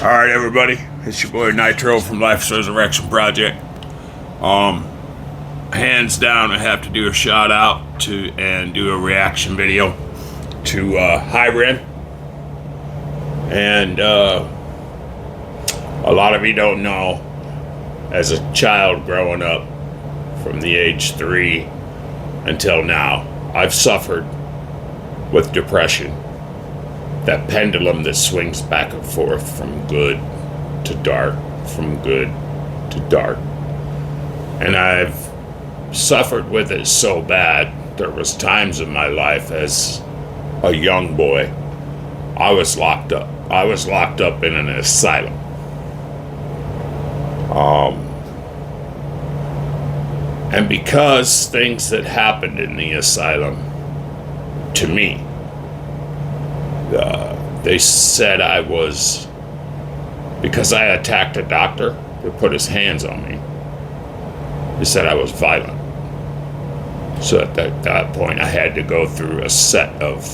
Alright, everybody, it's your boy Nitro from Life's Resurrection Project. Hands down, I have to do a shout out to and do a reaction video to REN. And a lot of you don't know, as a child growing up from the age 3 until now, I've suffered with depression. That pendulum that swings back and forth from good to dark, from good to dark. And I've suffered with it so bad, there was times in my life as a young boy, I was locked up. I was locked up in an asylum. And because things that happened in the asylum to me, they said I was, because I attacked a doctor who put his hands on me, they said I was violent. So at that point, I had to go through a set of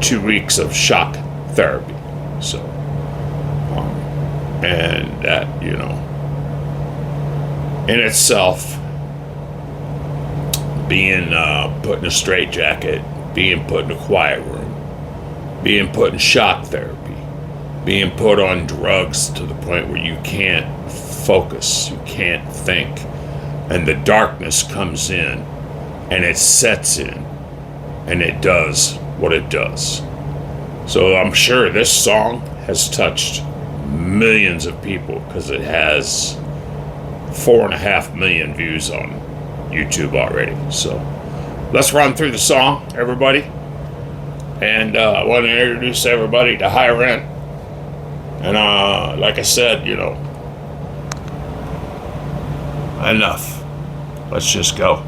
2 weeks of shock therapy. So, and that, in itself, being put in a straitjacket, being put in a quiet room, being put in shock therapy, being put on drugs to the point where you can't focus, you can't think, and the darkness comes in and it sets in and it does what it does. So I'm sure this song has touched millions of people because it has 4.5 million views on YouTube already. So let's run through the song, everybody. And I want to introduce everybody to REN. And like I said, enough. Let's just go.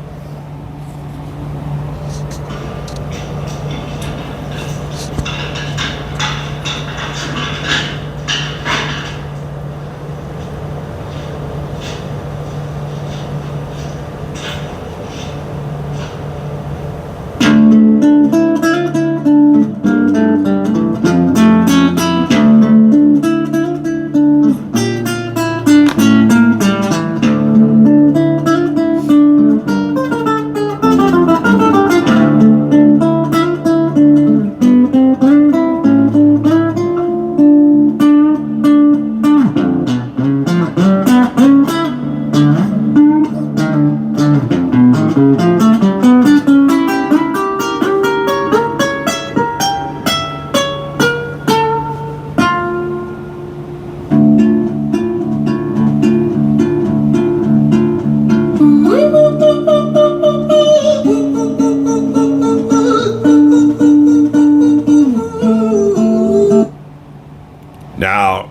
Now,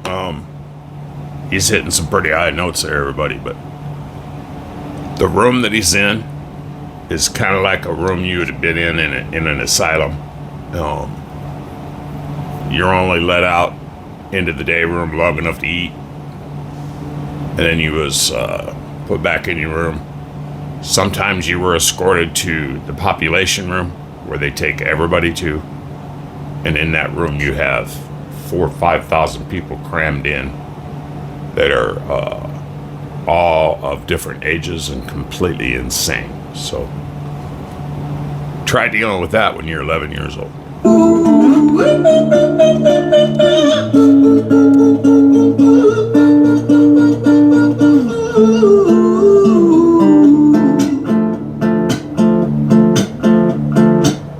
he's hitting some pretty high notes there, everybody, but the room that he's in is kind of like a room you would have been in an asylum. You're only let out into the day room long enough to eat, and then you was put back in your room. Sometimes you were escorted to the population room where they take everybody to, and in that room you have 4,000 or 5,000 people crammed in that are all of different ages and completely insane. So try dealing with that when you're 11 years old.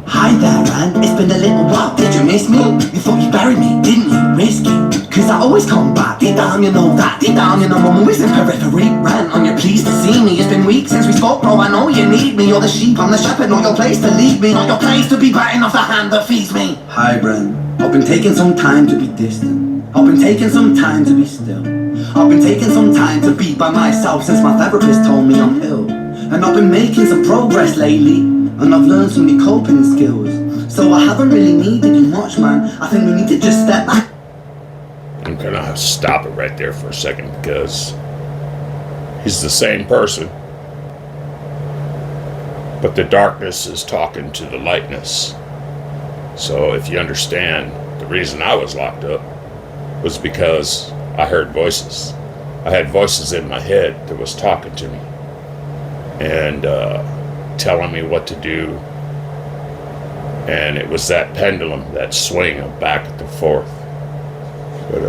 Hi there, Ran. It's been a little while. Did you miss me? You thought you buried me, didn't you? Risky. Cause I always come back. Deep down you know that. Deep down you know I'm always in periphery. Ran, on your pleased to see me. It's been weeks since we spoke, bro. I know you need me. You're the sheep, I'm the shepherd. Not your place to lead me. Not your place to be biting off the hand that feeds me. Hi, Bren. I've been taking some time to be distant. I've been taking some time to be still. I've been taking some time to be by myself since my therapist told me I'm ill. And I've been making some progress lately, and I've learned some new coping skills. So I haven't really needed you much, man. I think we need to just step back. I'm gonna stop it right there for a second because he's the same person, but the darkness is talking to the lightness. So if you understand the reason I was locked up, was because I heard voices. I had voices in my head that was talking to me and telling me what to do. And it was that pendulum, that swing of back and forth. But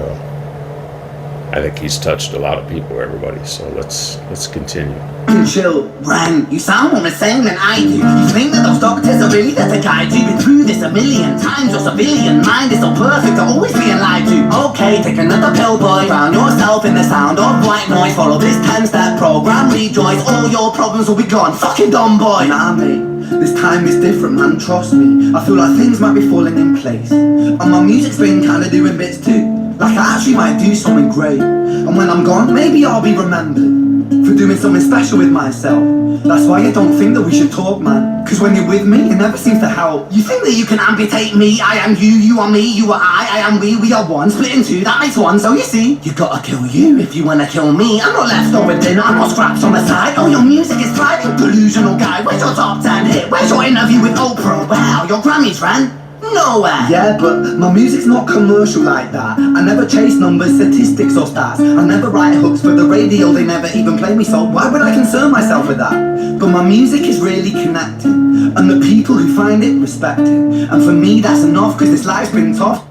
I think he's touched a lot of people, everybody. So let's continue. Chill, Ren, you sound more insane than I do. You think that those doctors are really there to guide you? Been through this a million times. Your civilian mind is so perfect to always being lied to. Okay, take another pill, boy. Drown yourself in the sound of white noise. Follow this 10-step program, rejoice. All your problems will be gone. Fucking dumb boy. Nah, mate. This time is different, man, trust me. I feel like things might be falling in place. And my music's been kinda doing bits too. Like I actually might do something great. And when I'm gone, maybe I'll be remembered for doing something special with myself. That's why I don't think that we should talk, man. Cause when you're with me, it never seems to help. You think that you can amputate me? I am you, you are me, you are I am we are one. Split in two, that makes one, so you see. You gotta kill you if you wanna kill me. I'm not leftover dinner, I'm not scraps on the side. Oh, your music is thriving, delusional guy. Where's your top 10 hit? Where's your interview with Oprah? Wow, your Grammys ran nowhere. Yeah, but my music's not commercial like that. I never chase numbers, statistics or stats. I never write hooks for the radio, they never even play me, so why would I concern myself with that? But my music is really connecting, and the people who find it respect it. And for me that's enough, cause this life's been tough.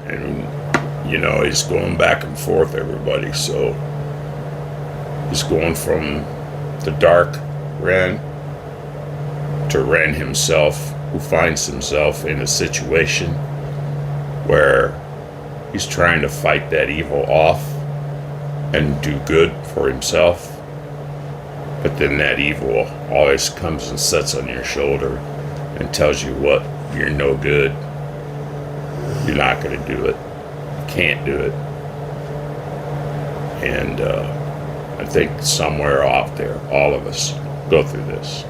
And you know, he's going back and forth, everybody. So he's going from the dark Ren to Ren himself, who finds himself in a situation where he's trying to fight that evil off and do good for himself. But then that evil always comes and sits on your shoulder and tells you what, you're no good. You're not going to do it. You can't do it. And I think somewhere off there, all of us go through this.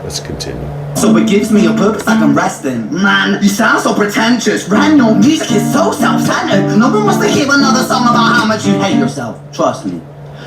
Let's continue. So it gives me a purpose I can rest in. Man, you sound so pretentious. Ren, your music is so self-centered. No one wants to hear another song about how much you hate yourself. Trust me.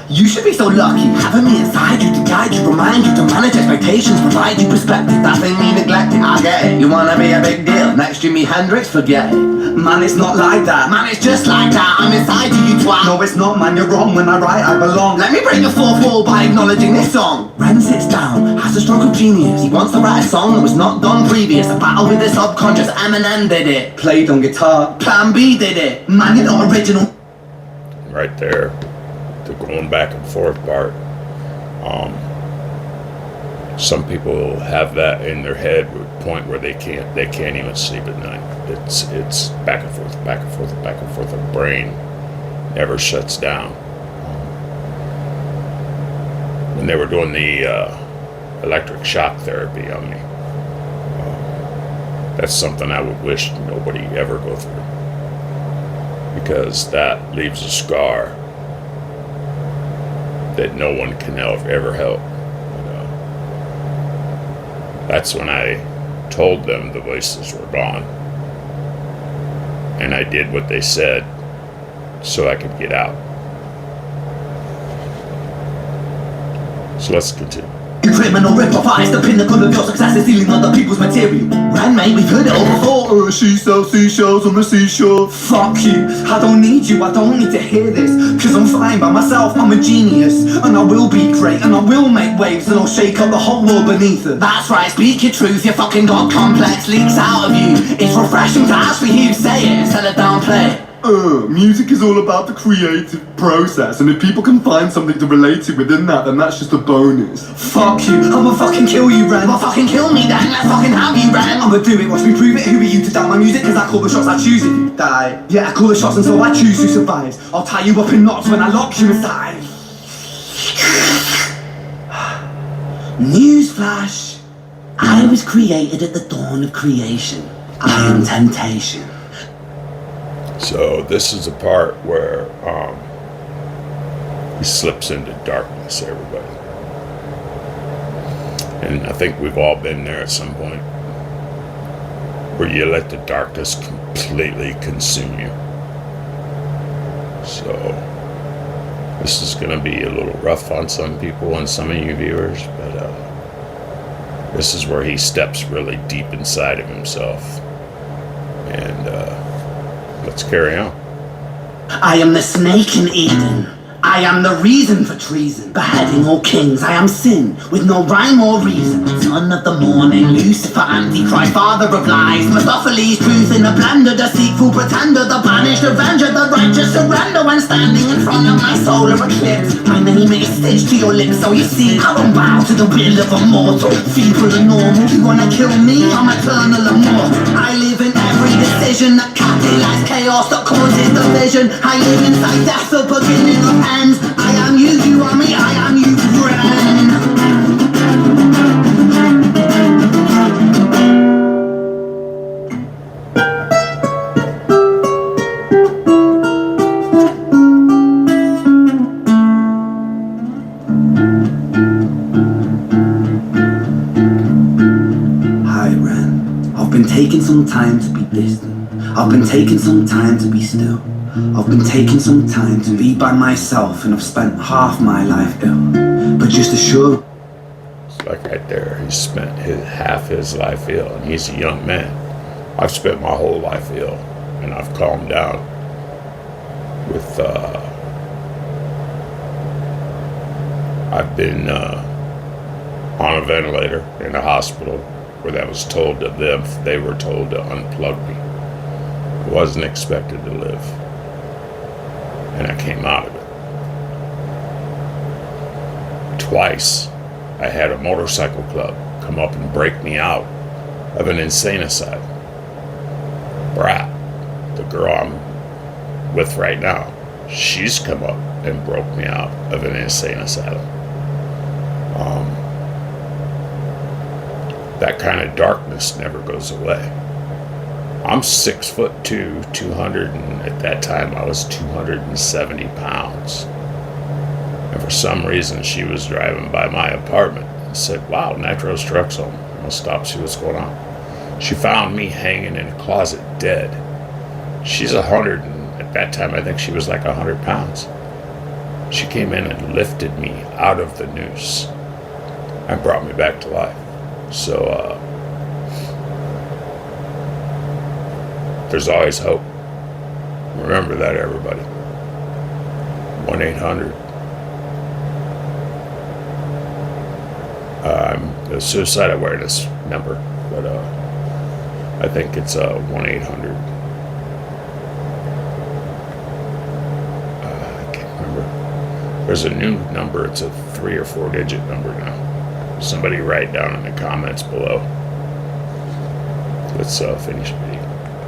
You should be so lucky, having me inside you to guide you, remind you to manage expectations, provide you perspective. That thing you neglected, I get it. You wanna be a big deal, next Jimi Hendrix, forget it. Man, it's not like that. Man, it's just like that. I'm inside you, you twat. No, it's not, man, you're wrong. When I write, I belong. Let me break the fourth wall by acknowledging this song. Ren sits down, has a stroke of genius. He wants to write a song that was not done previous. A battle with the subconscious, Eminem did it. Played on guitar, Plan B did it. Man, you're not original. Right there. The going back and forth part. Some people have that in their head to a point where they can't even sleep at night. It's back and forth, back and forth, back and forth. The brain never shuts down. When they were doing the electric shock therapy on me, that's something I would wish nobody ever go through, because that leaves a scar that no one can ever help. That's when I told them the voices were gone, and I did what they said so I could get out. So let's continue. You criminal rip-off eyes, the pinnacle of your success is stealing other people's material. Ren, mate, we've heard it all before. She sells seashells on the seashore. Fuck you, I don't need you, I don't need to hear this. Cause I'm fine by myself, I'm a genius. And I will be great, and I will make waves, and I'll shake up the whole world beneath it. That's right, speak your truth, your fucking god complex leaks out of you. It's refreshing to actually hear you say it instead of downplay it. Music is all about the creative process, and if people can find something to relate to within that, then that's just a bonus. Fuck you, I'ma fucking kill you, Ren. Well, fucking kill me then, let's fucking have you, Ren. I'ma do it, watch me prove it. Who are you to doubt my music? Cause I call the shots, I choose if you die. Yeah, I call the shots, and so I choose who survives. I'll tie you up in knots when I lock you inside. Newsflash, I was created at the dawn of creation. I am temptation. So this is the part where he slips into darkness, everybody. And I think we've all been there at some point, where you let the darkness completely consume you. So this is going to be a little rough on some people and some of you viewers, but this is where he steps really deep inside of himself. And Let's carry on. I am the snake in Eden. I am the reason for treason, beheading all kings. I am sin, with no rhyme or reason. Son of the morning, Lucifer, Antichrist, father of lies. Mephistopheles, truth in a blender, deceitful pretender, the banished avenger, the righteous surrender. When standing in front of my solar eclipse, my name is stitched to your lips, so you see I don't bow to the will of a mortal. Feeble and normal, you wanna kill me? I'm eternal immortal. I live in every decision that catalyzes chaos, that causes division. I live inside death, the beginning of ends. I am you, you are me, I am you, REN. Hi, REN. I've been taking some time to be distant. I've been taking some time to be still. I've been taking some time to be by myself, and I've spent half my life ill. But just assure. It's like right there, he spent half his life ill, and he's a young man. I've spent my whole life ill, and I've calmed down with, I've been on a ventilator in a hospital where that was told to them, they were told to unplug me. I wasn't expected to live. And I came out of it. Twice, I had a motorcycle club come up and break me out of an insane asylum. Brat, the girl I'm with right now, she's come up and broke me out of an insane asylum. That kind of darkness never goes away. I'm 6'2", 200, and at that time I was 270 pounds. And for some reason she was driving by my apartment and said, "Wow, Nitro's truck's home. I'm gonna stop, see what's going on." She found me hanging in a closet dead. She's 100, and at that time I think she was like 100 pounds. She came in and lifted me out of the noose and brought me back to life. So, there's always hope. Remember that, everybody. 1-800. The suicide awareness number, but I think it's 1-800. I can't remember. There's a new number. It's a 3 or 4 digit number now. Somebody write down in the comments below. Let's finish reading.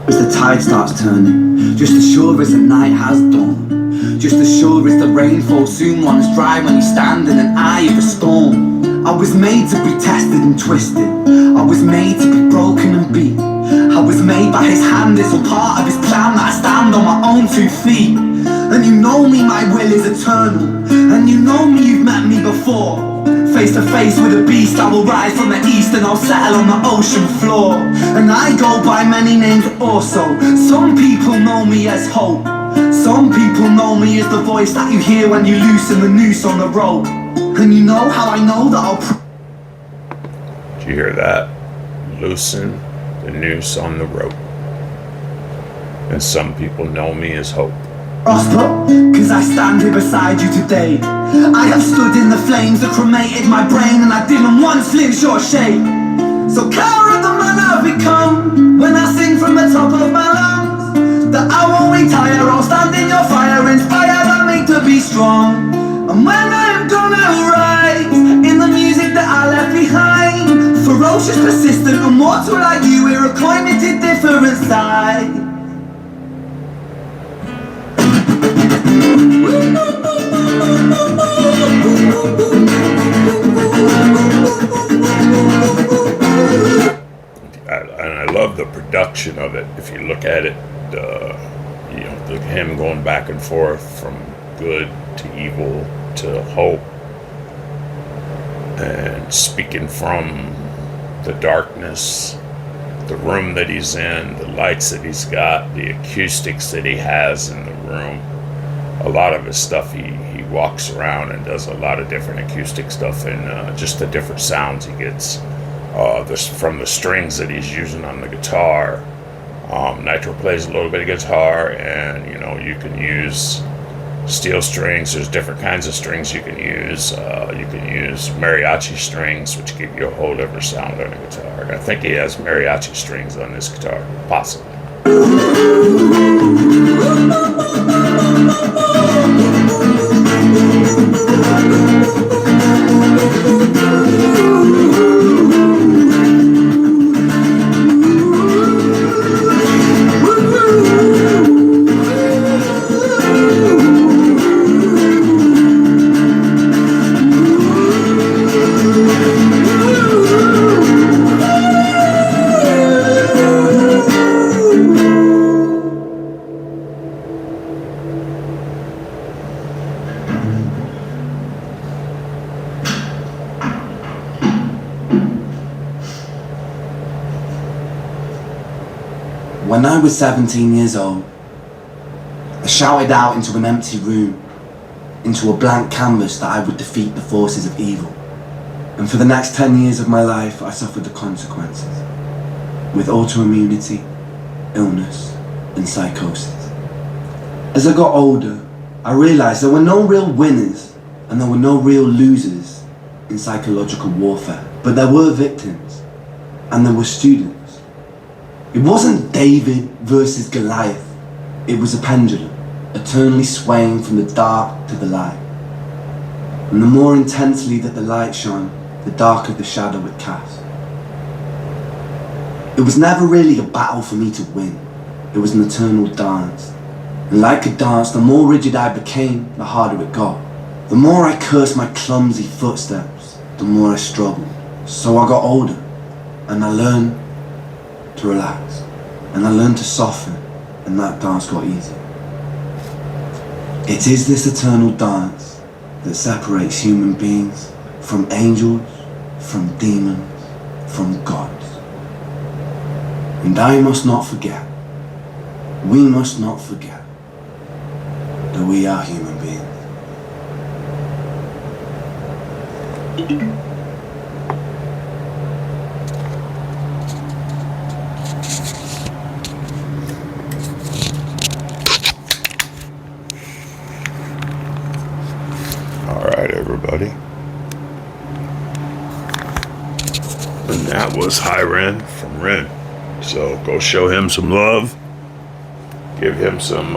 As the tide starts turning, just as sure as the night has dawned, just as sure as the rainfall soon runs dry when you stand in an eye of a storm. I was made to be tested and twisted. I was made to be broken and beat. I was made by his hand, it's all part of his plan that I stand on my own 2 feet. And you know me, my will is eternal. And you know me, you've met me before. Face to face with a beast, I will rise from the east and I'll settle on the ocean floor. And I go by many names also. Some people know me as hope. Some people know me as the voice that you hear when you loosen the noose on the rope. And you know how I know that I'll Did you hear that? Loosen the noose on the rope. And some people know me as hope. prosper, cause I stand here beside you today. I have stood in the flames that cremated my brain, and I didn't once flinch or shake. So care of the man I've become, when I sing from the top of my lungs, that I won't retire, I'll stand in your fire, inspired by me to be strong. And when I'm gonna rise, in the music that I left behind, ferocious, persistent, immortal like you, we're a climate different side. And I love the production of it. If you look at it, him going back and forth from good to evil to hope, and speaking from the darkness, the room that he's in, the lights that he's got, the acoustics that he has in the room. A lot of his stuff, he walks around and does a lot of different acoustic stuff, and just the different sounds he gets. From the strings that he's using on the guitar, Nitro plays a little bit of guitar, and you know, you can use steel strings. There's different kinds of strings you can use. You can use mariachi strings, which give you a whole different sound on the guitar. And I think he has mariachi strings on this guitar, possibly. When I was 17 years old, I shouted out into an empty room, into a blank canvas, that I would defeat the forces of evil. And for the next 10 years of my life, I suffered the consequences, with autoimmunity, illness, and psychosis. As I got older, I realized there were no real winners and there were no real losers in psychological warfare, but there were victims and there were students. It wasn't David versus Goliath. It was a pendulum, eternally swaying from the dark to the light. And the more intensely that the light shone, the darker the shadow it cast. It was never really a battle for me to win. It was an eternal dance. And like a dance, the more rigid I became, the harder it got. The more I cursed my clumsy footsteps, the more I struggled. So I got older, and I learned to relax, and I learned to soften, and that dance got easier. It is this eternal dance that separates human beings from angels, from demons, from gods. And I must not forget, we must not forget, that we are human beings. Everybody. And that was REN from REN. So go show him some love. Give him some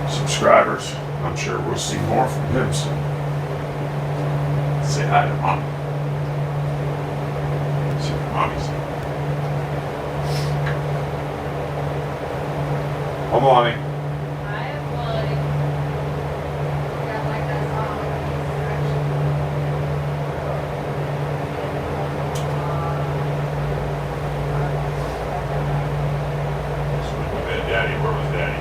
subscribers. I'm sure we'll see more from him soon. Say hi to Mom. See what Mommy's doing. Oh, Mommy. Daddy, where was Daddy?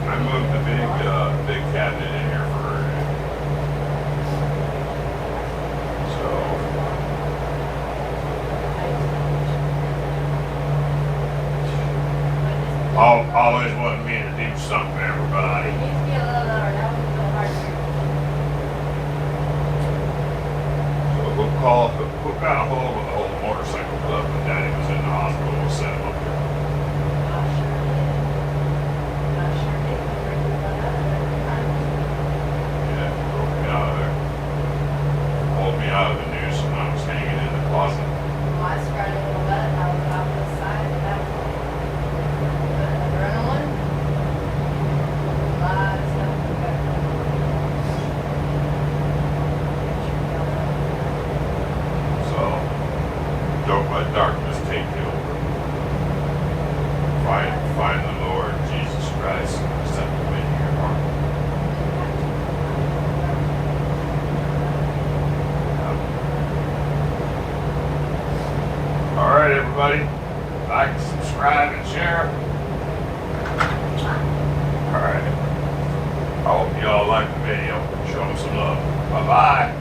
I moved the big cabinet in here for her. So always wanted me to do something for everybody. Who got a hold of the whole motorcycle club when Daddy was in the hospital? We'll set him up there. Yeah, broke me out of there. Pulled me out of the noose when I was hanging in the closet. Well, I spread a little bit. I was off the side of that one. Adrenaline. A lot of stuff. Don't let darkness take you over. Find the Lord Jesus Christ and accept him into your heart. All right, everybody. Like, subscribe, and share. All right. I hope y'all like the video. Show them some love. Bye-bye.